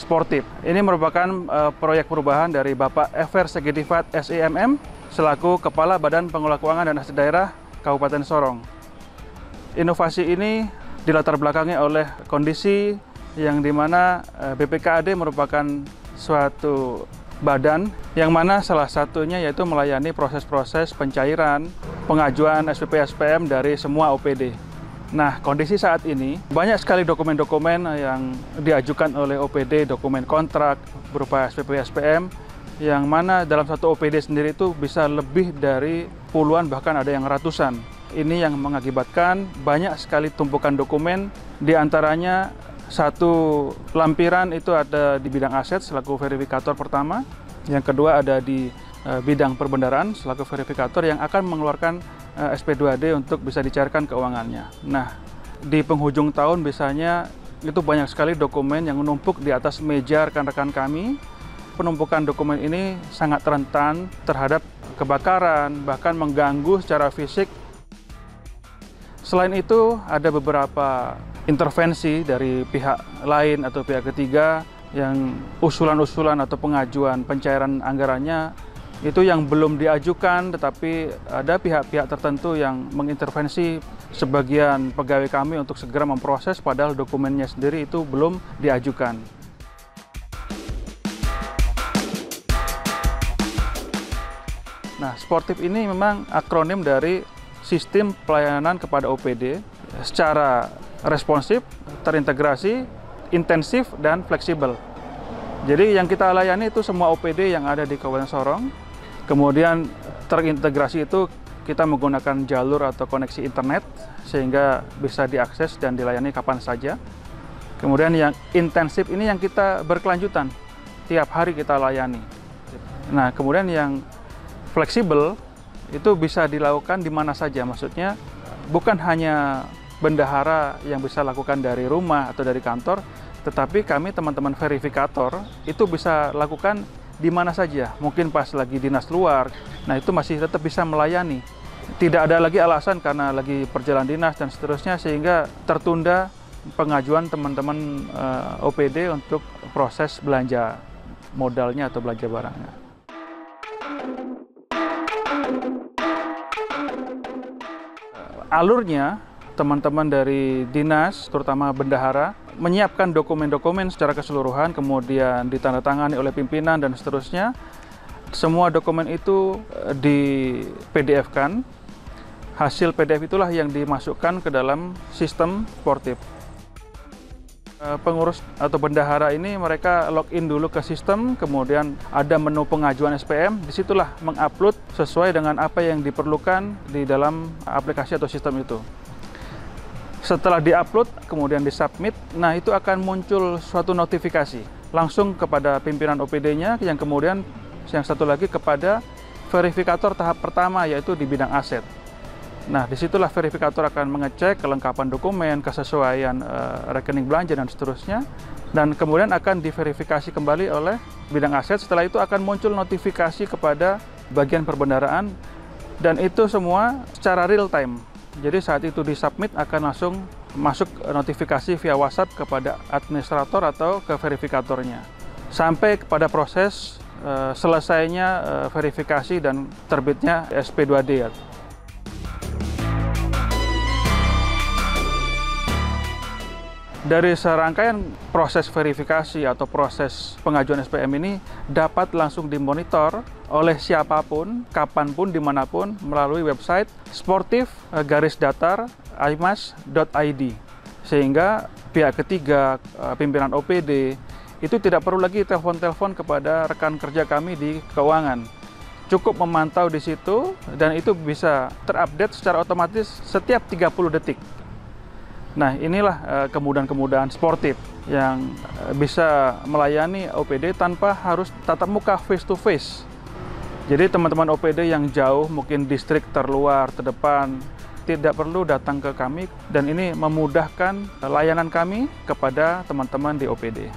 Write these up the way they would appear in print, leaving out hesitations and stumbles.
Sportif. Ini merupakan proyek perubahan dari Bapak Ever Segedifat SEMM selaku Kepala Badan Pengelola Keuangan dan Aset Daerah Kabupaten Sorong. Inovasi ini dilatar belakangi oleh kondisi yang dimana BPKAD merupakan suatu badan yang mana salah satunya yaitu melayani proses-proses pencairan pengajuan SPP-SPM dari semua OPD. Nah, kondisi saat ini banyak sekali dokumen-dokumen yang diajukan oleh OPD, dokumen kontrak berupa SPP-SPM, yang mana dalam satu OPD sendiri itu bisa lebih dari puluhan bahkan ada yang ratusan. Ini yang mengakibatkan banyak sekali tumpukan dokumen, di antaranya satu lampiran itu ada di bidang aset selaku verifikator pertama, yang kedua ada di bidang perbendaharaan selaku verifikator yang akan mengeluarkan SP2AD untuk bisa dicairkan keuangannya. Nah, di penghujung tahun biasanya itu banyak sekali dokumen yang menumpuk di atas meja rekan-rekan kami. Penumpukan dokumen ini sangat rentan terhadap kebakaran, bahkan mengganggu secara fisik. Selain itu, ada beberapa intervensi dari pihak lain atau pihak ketiga yang usulan-usulan atau pengajuan pencairan anggarannya itu yang belum diajukan, tetapi ada pihak-pihak tertentu yang mengintervensi sebagian pegawai kami untuk segera memproses padahal dokumennya sendiri itu belum diajukan. Nah, Sportif ini memang akronim dari Sistem Pelayanan kepada OPD secara responsif, terintegrasi, intensif, dan fleksibel. Jadi yang kita layani itu semua OPD yang ada di Kabupaten Sorong. Kemudian terintegrasi itu kita menggunakan jalur atau koneksi internet sehingga bisa diakses dan dilayani kapan saja. Kemudian yang intensif ini yang kita berkelanjutan, tiap hari kita layani. Nah, kemudian yang fleksibel itu bisa dilakukan di mana saja, maksudnya bukan hanya bendahara yang bisa lakukan dari rumah atau dari kantor, tetapi kami teman-teman verifikator itu bisa lakukan di mana saja, mungkin pas lagi dinas luar, nah itu masih tetap bisa melayani. Tidak ada lagi alasan karena lagi perjalanan dinas dan seterusnya sehingga tertunda pengajuan teman-teman OPD untuk proses belanja modalnya atau belanja barangnya. Alurnya, teman-teman dari dinas, terutama bendahara, menyiapkan dokumen-dokumen secara keseluruhan, kemudian ditandatangani oleh pimpinan dan seterusnya. Semua dokumen itu di PDF-kan. Hasil PDF itulah yang dimasukkan ke dalam sistem Sportif. Pengurus atau bendahara ini mereka login dulu ke sistem, kemudian ada menu pengajuan SPM, disitulah mengupload sesuai dengan apa yang diperlukan di dalam aplikasi atau sistem itu. Setelah diupload, kemudian disubmit, nah itu akan muncul suatu notifikasi langsung kepada pimpinan OPD-nya, yang kemudian yang satu lagi kepada verifikator tahap pertama yaitu di bidang aset. Nah, disitulah verifikator akan mengecek kelengkapan dokumen, kesesuaian rekening belanja dan seterusnya, dan kemudian akan diverifikasi kembali oleh bidang aset. Setelah itu akan muncul notifikasi kepada bagian perbendaharaan, dan itu semua secara real time. Jadi saat itu disubmit akan langsung masuk notifikasi via WhatsApp kepada administrator atau ke verifikatornya. Sampai kepada proses selesainya verifikasi dan terbitnya SP2AD. Dari serangkaian proses verifikasi atau proses pengajuan SPM ini dapat langsung dimonitor oleh siapapun, kapanpun, dimanapun melalui website sportif-datar.imas.id, sehingga pihak ketiga, pimpinan OPD, itu tidak perlu lagi telepon-telepon kepada rekan kerja kami di keuangan. Cukup memantau di situ dan itu bisa terupdate secara otomatis setiap 30 detik. Nah, inilah kemudahan-kemudahan Sportif yang bisa melayani OPD tanpa harus tatap muka face to face. Jadi teman-teman OPD yang jauh, mungkin distrik terluar, terdepan, tidak perlu datang ke kami, dan ini memudahkan layanan kami kepada teman-teman di OPD.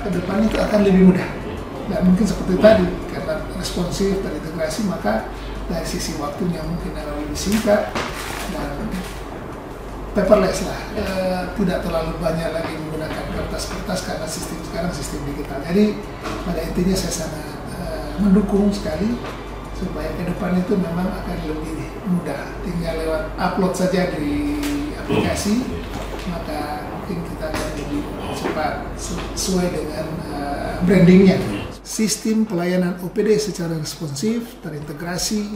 ke depan itu akan lebih mudah. Dan mungkin seperti tadi, karena responsif, terintegrasi, maka dari sisi waktunya mungkin akan lebih singkat dan paperless lah, tidak terlalu banyak lagi menggunakan kertas-kertas karena sistem sekarang sistem digital. Jadi pada intinya saya sangat mendukung sekali supaya ke depan itu memang akan lebih mudah, tinggal lewat upload saja di aplikasi, maka mungkin kita akan lebih cepat sesuai dengan brandingnya. Sistem pelayanan OPD secara responsif, terintegrasi,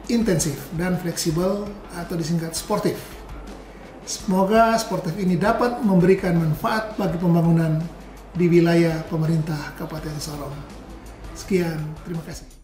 intensif, dan fleksibel atau disingkat sportif. Semoga sportif ini dapat memberikan manfaat bagi pembangunan di wilayah pemerintah Kabupaten Sorong. Sekian, terima kasih.